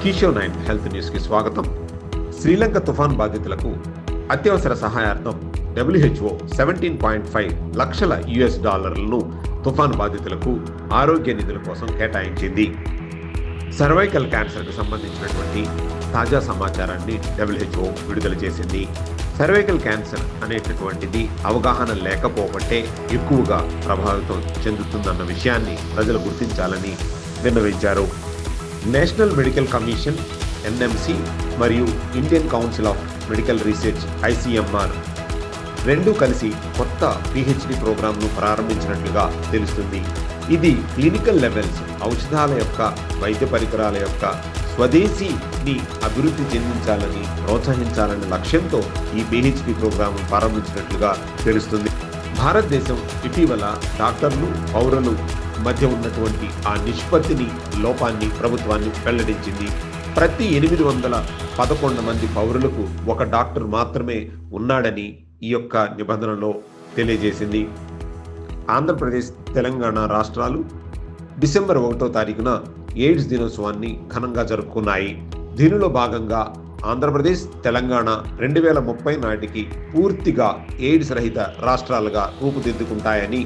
Kishore 9 health news కి స్వాగతం. శ్రీలంక తుఫాన్ బాధితులకు అత్యవసర సహాయార్థం WHO 17.5 లక్షల US$లను తుఫాన్ బాధితులకు ఆరోగ్య నిధుల కోసం కేటాయించింది. సర్వైకల్ క్యాన్సర్కు సంబంధించినటువంటి తాజా సమాచారాన్ని WHO విడుదల చేసింది. సర్వైకల్ క్యాన్సర్ అనేటటువంటిది అవగాహన లేకపోబట్టే ఎక్కువగా ప్రభావితం చెందుతుందన్న విషయాన్ని ప్రజలు గుర్తించాలని విన్నవించారు. నేషనల్ మెడికల్ కమిషన్ NMC మరియు Indian council of medical research ICMR రెండూ కలిసి కొత్త PhD ప్రోగ్రాంను ప్రారంభించినట్లుగా తెలుస్తుంది. ఇది క్లినికల్ లెవెల్స్ ఔషధాల యొక్క వైద్య పరికరాల యొక్క స్వదేశీని అభివృద్ధి చెందించాలని ప్రోత్సహించాలనే లక్ష్యంతో ఈ PhD ప్రోగ్రాంను ప్రారంభించినట్లుగా తెలుస్తుంది. భారతదేశం ఇటీవల డాక్టర్లు పౌరులు మధ్య ఉన్నటువంటి ఆ నిష్పత్తిని లోపాన్ని ప్రభుత్వాన్ని వెల్లడించింది. ప్రతి 811 మంది పౌరులకు ఒక డాక్టర్ మాత్రమే ఉన్నాడని ఈ యొక్క నిబంధనలో తెలియజేసింది. ఆంధ్రప్రదేశ్, తెలంగాణ రాష్ట్రాలు డిసెంబర్ 1వ తారీఖున ఎయిడ్స్ దినోత్సవాన్ని ఘనంగా జరుపుకున్నాయి. దీనిలో భాగంగా ఆంధ్రప్రదేశ్, తెలంగాణ 2030 నాటికి పూర్తిగా ఎయిడ్స్ రహిత రాష్ట్రాలుగా రూపుదిద్దుకుంటాయని